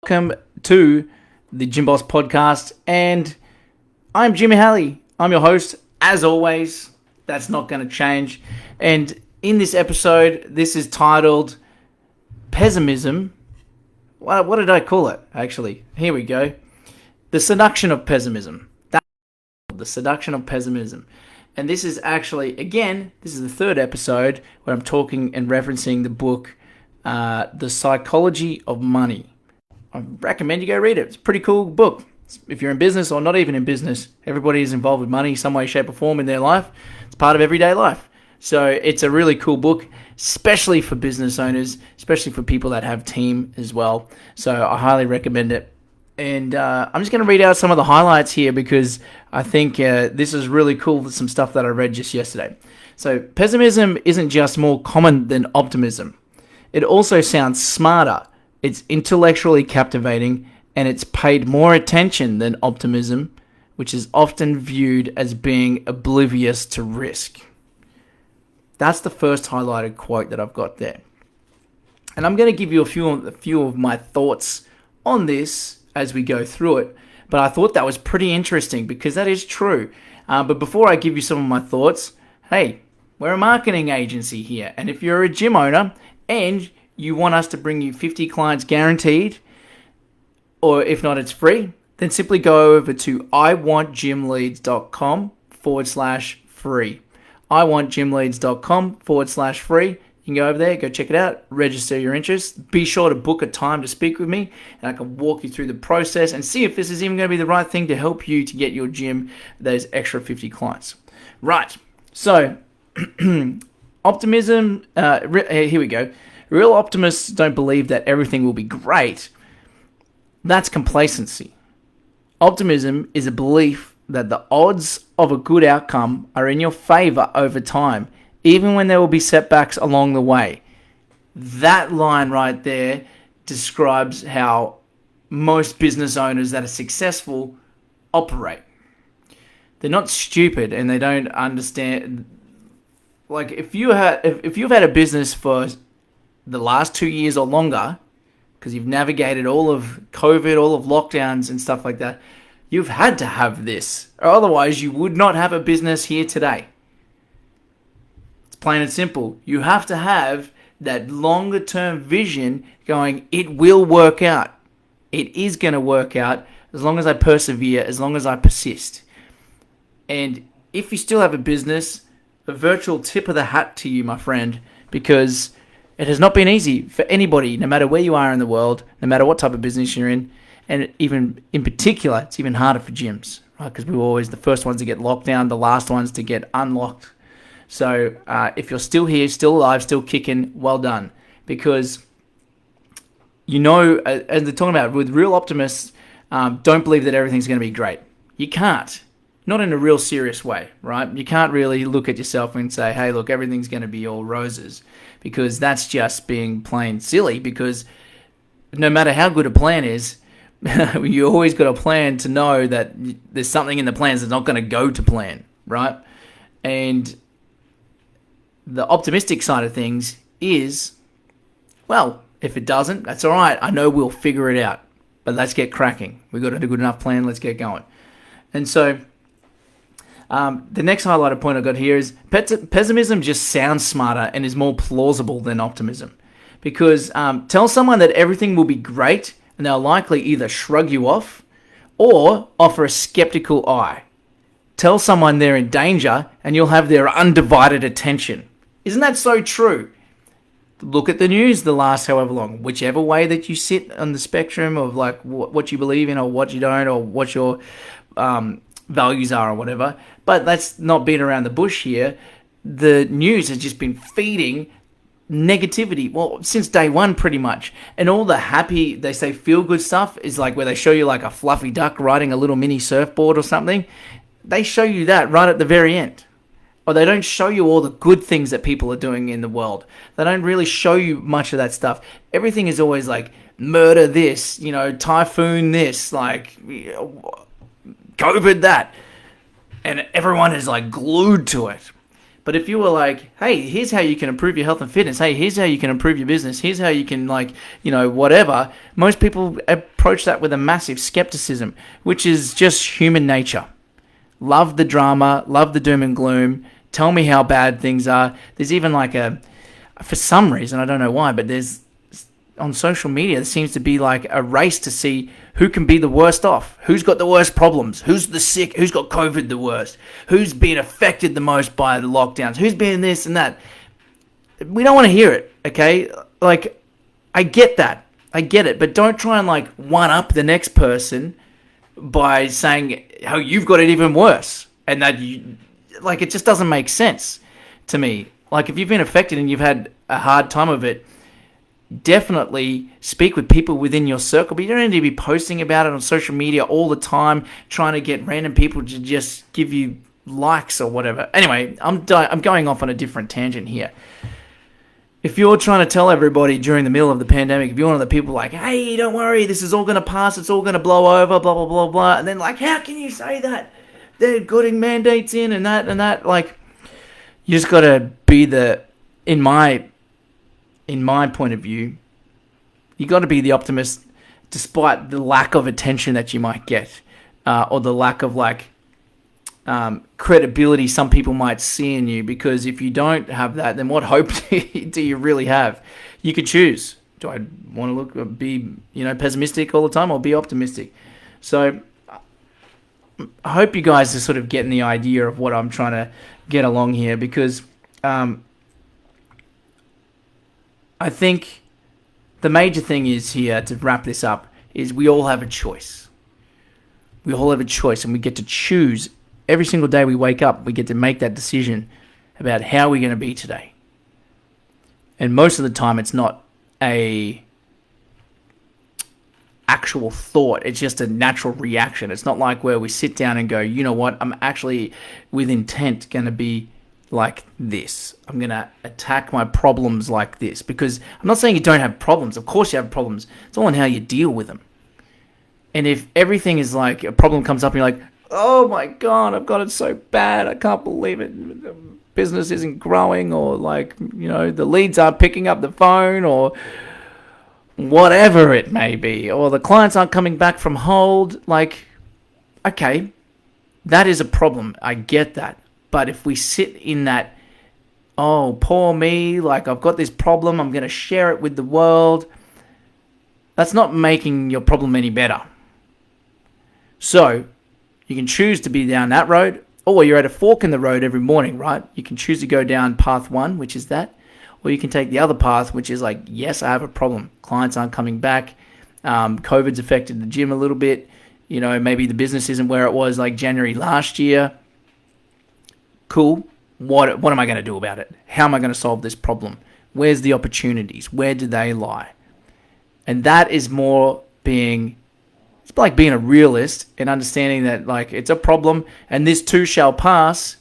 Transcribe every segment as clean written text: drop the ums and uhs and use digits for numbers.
welcome to the Gym Boss Podcast, and I'm Jimmy Halley. I'm your host, as always. That's not going to change. And in this episode, this is titled Pessimism. What did I call it, actually? Here we go. The Seduction of Pessimism. That's the Seduction of Pessimism. And this is actually, again, this is the third episode where I'm talking and referencing the book, The Psychology of Money. I recommend you go read it. It's a pretty cool book. If you're in business or not even in business, everybody is involved with money some way, shape, or form in their life. It's part of everyday life. So it's a really cool book, especially for business owners, especially for people that have team as well. So I highly recommend it. And I'm just going to read out some of the highlights here because I think this is really cool with some stuff that I read just yesterday. So pessimism isn't just more common than optimism. It also sounds smarter. It's intellectually captivating, and it's paid more attention than optimism, which is often viewed as being oblivious to risk. That's the first highlighted quote that I've got there. And I'm going to give you a few of my thoughts on this as we go through it. But I thought that was pretty interesting because that is true. But before I give you some of my thoughts, hey, we're a marketing agency here. And if you're a gym owner and you want us to bring you 50 clients guaranteed, or if not, it's free, then simply go over to iwantgymleads.com/free. iwantgymleads.com/free. You can go over there, go check it out, register your interest. Be sure to book a time to speak with me, and I can walk you through the process and see if this is even going to be the right thing to help you to get your gym those extra 50 clients. Right, so optimism, here we go. Real optimists don't believe that everything will be great. That's complacency. Optimism is a belief that the odds of a good outcome are in your favor over time, even when there will be setbacks along the way. That line right there describes how most business owners that are successful operate. They're not stupid and they don't understand. Like if you've had a business for the last 2 years or longer, because you've navigated all of COVID, all of lockdowns and stuff like that, you've had to have this, or otherwise you would not have a business here today. It's plain and simple. You have to have that longer term vision going, it will work out. It is going to work out as long as I persevere, as long as I persist. And if you still have a business, a virtual tip of the hat to you, my friend, because it has not been easy for anybody, no matter where you are in the world, no matter what type of business you're in, and even in particular, it's even harder for gyms, right? Because we were always the first ones to get locked down, the last ones to get unlocked. So if you're still here, still alive, still kicking, well done. Because, you know, as they're talking about, with real optimists, don't believe that everything's going to be great. You can't. Not in a real serious way, right? You can't really look at yourself and say, hey, look, everything's going to be all roses, because that's just being plain silly, because no matter how good a plan is, you always got a plan to know that there's something in the plans that's not going to go to plan, right? And the optimistic side of things is, well, if it doesn't, that's all right. I know we'll figure it out, but let's get cracking. We've got a good enough plan. Let's get going. And so the next highlighted point I got here is pessimism just sounds smarter and is more plausible than optimism. Because tell someone that everything will be great and they'll likely either shrug you off or offer a skeptical eye. Tell someone they're in danger and you'll have their undivided attention. Isn't that so true? Look at the news the last however long, whichever way that you sit on the spectrum of like what you believe in or what you don't, or what your values are or whatever. But let's not beat around the bush here. The news has just been feeding negativity, well, since day one pretty much. And all the happy, they say feel good stuff is like where they show you like a fluffy duck riding a little mini surfboard or something. They show you that right at the very end. Or they don't show you all the good things that people are doing in the world. They don't really show you much of that stuff. Everything is always like murder this, typhoon this, like COVID that. And everyone is like glued to it. But if you were like, hey, here's how you can improve your health and fitness. Hey, here's how you can improve your business. Here's how you can, like, whatever. Most people approach that with a massive skepticism, which is just human nature. Love the drama, love the doom and gloom. Tell me how bad things are. There's even like for some reason, I don't know why, but there's, on social media, there seems to be like a race to see who can be the worst off. Who's got the worst problems? Who's the sick? Who's got COVID the worst? Who's been affected the most by the lockdowns? Who's been this and that? We don't want to hear it, okay? Like, I get that. I get it. But don't try and like one-up the next person by saying how you've got it even worse. And that it just doesn't make sense to me. Like, if you've been affected and you've had a hard time of it, definitely speak with people within your circle, but you don't need to be posting about it on social media all the time, trying to get random people to just give you likes or whatever. Anyway, I'm going off on a different tangent here. If you're trying to tell everybody during the middle of the pandemic, if you're one of the people like, hey, don't worry, this is all going to pass, it's all going to blow over, blah, blah, blah, blah, and then like, how can you say that? They're putting mandates in and that, like, you just got to be in my point of view, you got to be the optimist despite the lack of attention that you might get, or the lack of credibility some people might see in you. Because if you don't have that, then what hope do you really have? You could choose. Do I want to be pessimistic all the time, or be optimistic? So I hope you guys are sort of getting the idea of what I'm trying to get along here, because I think the major thing is here, to wrap this up, is we all have a choice. We all have a choice, and we get to choose every single day we wake up. We get to make that decision about how we're going to be today. And most of the time, it's not a actual thought. It's just a natural reaction. It's not like where we sit down and go, you know what, I'm actually with intent going to be like this. I'm going to attack my problems like this. Because I'm not saying you don't have problems. Of course you have problems. It's all on how you deal with them. And if everything is like, a problem comes up and you're like, oh my God, I've got it so bad, I can't believe it, the business isn't growing, or like, the leads aren't picking up the phone, or whatever it may be, or the clients aren't coming back from hold, like, okay, that is a problem. I get that. But if we sit in that, oh, poor me, like I've got this problem, I'm going to share it with the world, that's not making your problem any better. So you can choose to be down that road, or you're at a fork in the road every morning, right? You can choose to go down path one, which is that, or you can take the other path, which is like, yes, I have a problem. Clients aren't coming back. COVID's affected the gym a little bit. Maybe the business isn't where it was like January last year. Cool. What am I going to do about it? How am I going to solve this problem? Where's the opportunities? Where do they lie? And that is more it's like being a realist and understanding that like it's a problem and this too shall pass,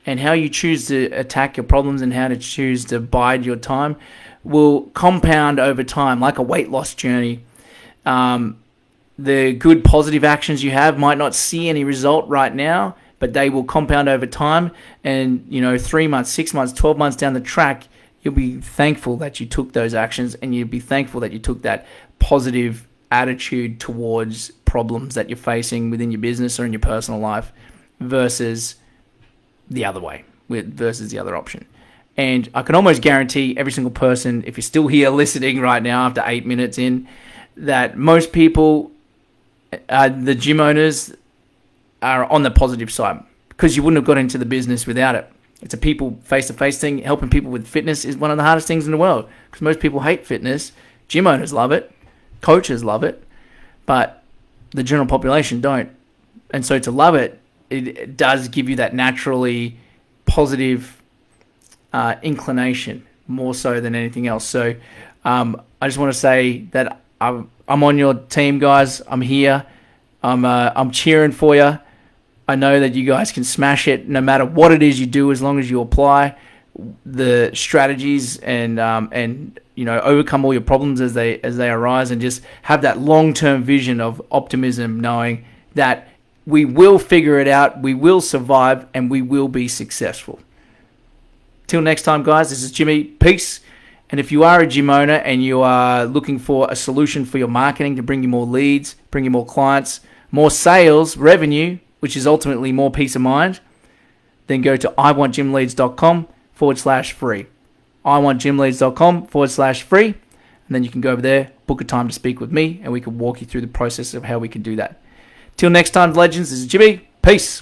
and how you choose to attack your problems and how to choose to bide your time will compound over time, like a weight loss journey. The good positive actions you have might not see any result right now, but they will compound over time. And, 3 months, 6 months, 12 months down the track, you'll be thankful that you took those actions, and you'll be thankful that you took that positive attitude towards problems that you're facing within your business or in your personal life, versus the other way, versus the other option. And I can almost guarantee every single person, if you're still here listening right now after 8 minutes in, that most people, the gym owners, are on the positive side, because you wouldn't have got into the business without it. It's a people face-to-face thing. Helping people with fitness is one of the hardest things in the world, because most people hate fitness. Gym owners love it. Coaches love it. But the general population don't. And so to love it, it does give you that naturally positive inclination, more so than anything else. So I just want to say that I'm on your team, guys. I'm here. I'm cheering for you. I know that you guys can smash it no matter what it is you do, as long as you apply the strategies and overcome all your problems as they arise, and just have that long-term vision of optimism, knowing that we will figure it out, we will survive, and we will be successful. Till next time, guys, this is Jimmy. Peace. And if you are a gym owner and you are looking for a solution for your marketing to bring you more leads, bring you more clients, more sales, revenue, which is ultimately more peace of mind, then go to iwantgymleads.com/free. iwantgymleads.com/free. And then you can go over there, book a time to speak with me, and we can walk you through the process of how we can do that. Till next time, legends, this is Jimmy. Peace.